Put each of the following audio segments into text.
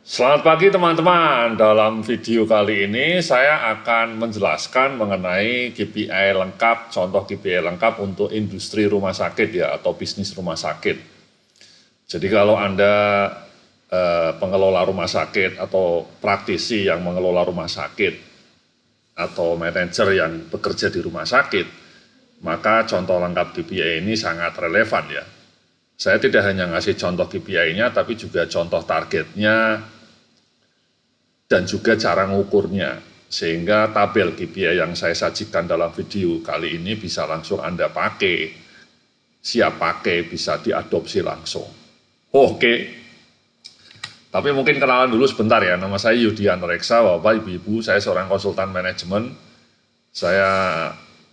Selamat pagi teman-teman. Dalam video kali ini saya akan menjelaskan mengenai KPI lengkap, contoh KPI lengkap untuk industri rumah sakit ya atau bisnis rumah sakit. Jadi kalau Anda pengelola rumah sakit atau praktisi yang mengelola rumah sakit atau manajer yang bekerja di rumah sakit, maka contoh lengkap KPI ini sangat relevan ya. Saya tidak hanya ngasih contoh KPI-nya, tapi juga contoh targetnya, dan juga cara ngukurnya, sehingga tabel KPI yang saya sajikan dalam video kali ini bisa langsung Anda pakai, siap pakai, bisa diadopsi langsung. Oke, tapi mungkin kenalan dulu sebentar ya, nama saya Yudian Reksa, Bapak Ibu-Ibu, saya seorang konsultan manajemen, saya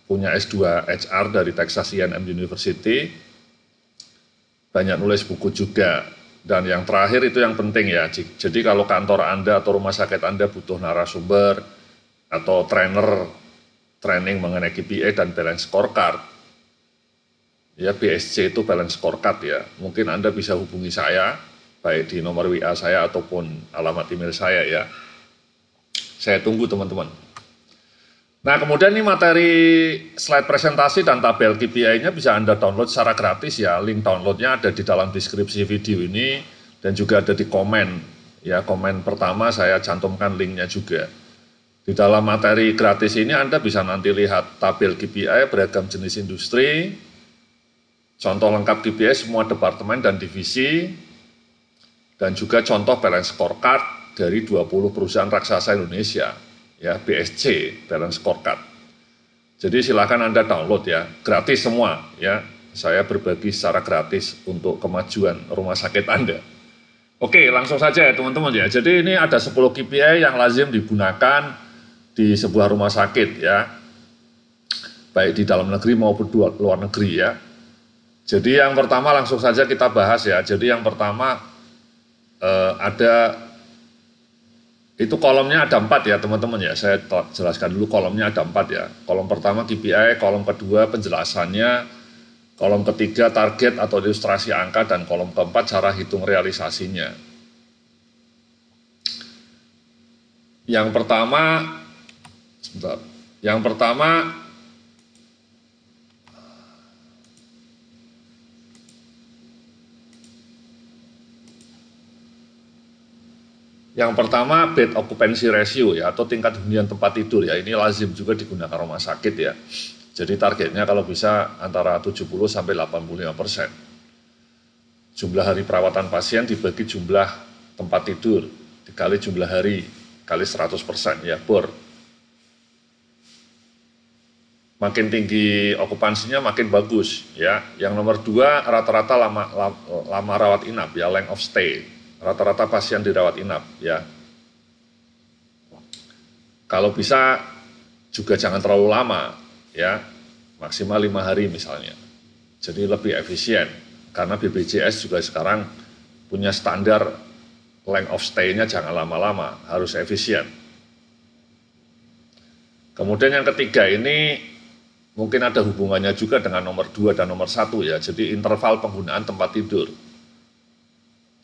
punya S2 HR dari Texas A&M University, banyak nulis buku juga, dan yang terakhir itu yang penting ya, jadi kalau kantor Anda atau rumah sakit Anda butuh narasumber atau training mengenai KPI dan balance scorecard, ya BSC itu balance scorecard ya, mungkin Anda bisa hubungi saya, baik di nomor WA saya ataupun alamat email saya ya, saya tunggu teman-teman. Nah, kemudian ini materi slide presentasi dan tabel KPI-nya bisa Anda download secara gratis ya. Link downloadnya ada di dalam deskripsi video ini dan juga ada di komen. Ya, komen pertama saya cantumkan linknya juga. Di dalam materi gratis ini Anda bisa nanti lihat tabel KPI beragam jenis industri, contoh lengkap KPI semua departemen dan divisi, dan juga contoh balance scorecard dari 20 perusahaan raksasa Indonesia. Ya, BSC, balance scorecard. Jadi silakan Anda download ya, gratis semua ya. Saya berbagi secara gratis untuk kemajuan rumah sakit Anda. Oke, langsung saja ya teman-teman ya. Jadi ini ada 10 KPI yang lazim digunakan di sebuah rumah sakit ya, baik di dalam negeri maupun luar negeri ya. Jadi yang pertama langsung saja kita bahas ya. Jadi yang pertama ada, itu kolomnya ada 4 ya teman-teman ya, saya jelaskan dulu kolomnya ada 4 ya. Kolom pertama KPI, kolom kedua penjelasannya, kolom ketiga target atau ilustrasi angka, dan kolom keempat cara hitung realisasinya. Yang pertama, sebentar, yang pertama bed occupancy ratio ya, atau tingkat hunian tempat tidur ya, ini lazim juga digunakan rumah sakit ya. Jadi targetnya kalau bisa antara 70 sampai 85%. Jumlah hari perawatan pasien dibagi jumlah tempat tidur dikali jumlah hari kali 100% ya, BOR. Makin tinggi okupansinya makin bagus ya. Yang nomor 2 rata-rata lama rawat inap ya, length of stay. Rata-rata pasien dirawat inap ya. Kalau bisa juga jangan terlalu lama ya, maksimal 5 hari misalnya. Jadi lebih efisien, karena BPJS juga sekarang punya standar length of stay-nya jangan lama-lama, harus efisien. Kemudian yang ketiga ini mungkin ada hubungannya juga dengan nomor 2 dan nomor 1 ya, jadi interval penggunaan tempat tidur.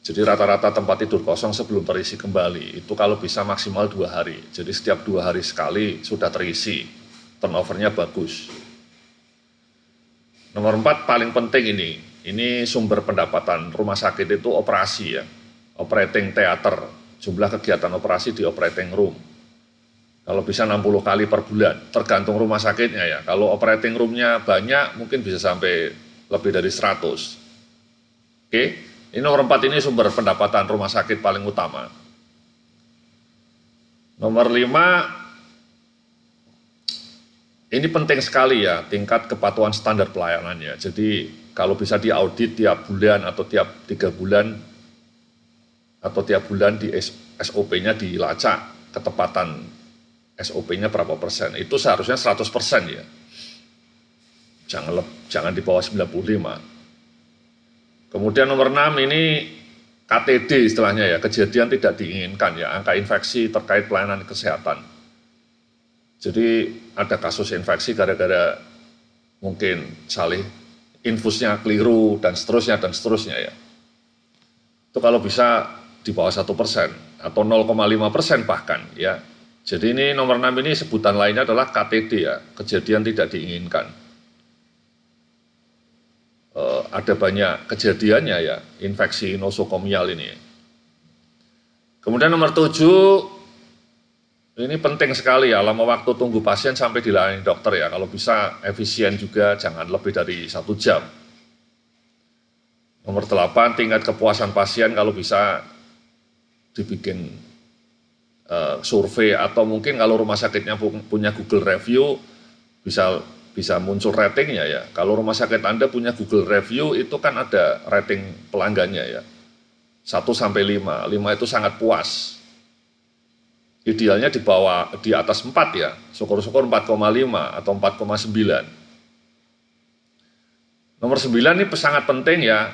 Jadi rata-rata tempat tidur kosong sebelum terisi kembali, itu kalau bisa maksimal 2 hari. Jadi setiap 2 hari sekali sudah terisi, turnovernya bagus. Nomor 4 paling penting ini sumber pendapatan rumah sakit itu operasi ya, operating theater, jumlah kegiatan operasi di operating room. Kalau bisa 60 kali per bulan, tergantung rumah sakitnya ya. Kalau operating room-nya banyak, mungkin bisa sampai lebih dari 100. Oke. Ini nomor 4 ini sumber pendapatan rumah sakit paling utama. Nomor 5, ini penting sekali ya, tingkat kepatuhan standar pelayanannya. Jadi kalau bisa diaudit tiap bulan atau tiap 3 bulan, atau tiap bulan di SOP-nya dilacak, ketepatan SOP-nya berapa persen. Itu seharusnya 100% ya. Jangan di bawah 95. Kemudian nomor 6 ini KTD istilahnya ya, kejadian tidak diinginkan ya, angka infeksi terkait pelayanan kesehatan. Jadi ada kasus infeksi gara-gara mungkin salih infusnya keliru dan seterusnya ya. Itu kalau bisa di bawah 1% atau 0,5% bahkan ya. Jadi ini nomor 6 ini sebutan lainnya adalah KTD ya, kejadian tidak diinginkan. Ada banyak kejadiannya ya, infeksi nosokomial ini. Kemudian nomor 7, ini penting sekali ya, lama waktu tunggu pasien sampai dilayani dokter ya. Kalau bisa efisien juga, jangan lebih dari 1 jam. Nomor 8, tingkat kepuasan pasien kalau bisa dibikin survei atau mungkin kalau rumah sakitnya punya Google Review bisa muncul ratingnya ya. Kalau rumah sakit Anda punya Google Review itu kan ada rating pelanggannya ya. 1 sampai 5. 5 itu sangat puas. Idealnya di atas 4 ya. Syukur-syukur 4,5 atau 4,9. Nomor 9 ini sangat penting ya.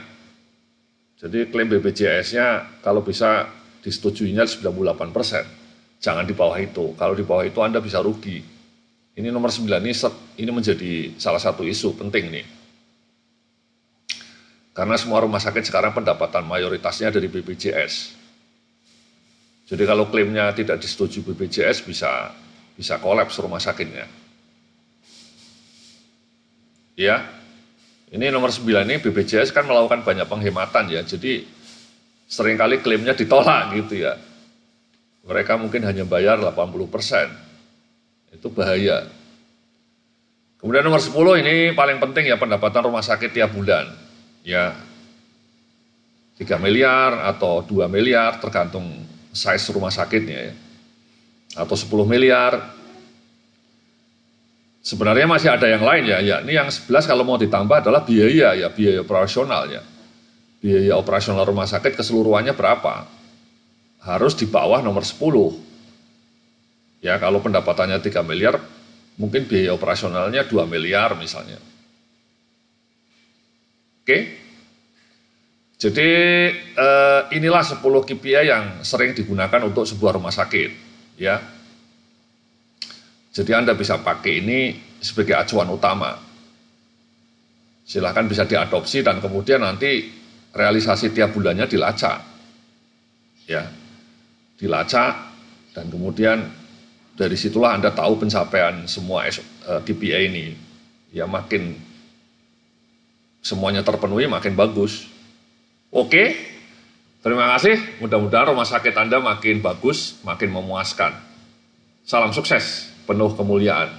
Jadi klaim BPJS-nya kalau bisa disetujuinya 98%. Jangan di bawah itu. Kalau di bawah itu Anda bisa rugi. Ini nomor 9 ini menjadi salah satu isu penting nih. Karena semua rumah sakit sekarang pendapatan mayoritasnya dari BPJS. Jadi kalau klaimnya tidak disetujui BPJS bisa kolaps rumah sakitnya. Ya. Ini nomor 9 ini BPJS kan melakukan banyak penghematan ya. Jadi seringkali klaimnya ditolak gitu ya. Mereka mungkin hanya bayar 80%. Itu bahaya. Kemudian nomor 10 ini paling penting ya, pendapatan rumah sakit tiap bulan. Ya, 3 miliar atau 2 miliar tergantung size rumah sakitnya ya. Atau 10 miliar. Sebenarnya masih ada yang lain ya. Ini yang 11 kalau mau ditambah adalah biaya ya, biaya operasional ya. Biaya operasional rumah sakit keseluruhannya berapa? Harus di bawah nomor 10. Ya, kalau pendapatannya 3 miliar, mungkin biaya operasionalnya 2 miliar misalnya. Oke. Jadi inilah 10 KPI yang sering digunakan untuk sebuah rumah sakit, ya. Jadi Anda bisa pakai ini sebagai acuan utama. Silahkan bisa diadopsi dan kemudian nanti realisasi tiap bulannya dilacak. Ya. Dilacak dan kemudian dari situlah Anda tahu pencapaian semua KPI ini. Ya makin semuanya terpenuhi makin bagus. Oke, terima kasih. Mudah-mudahan rumah sakit Anda makin bagus, makin memuaskan. Salam sukses, penuh kemuliaan.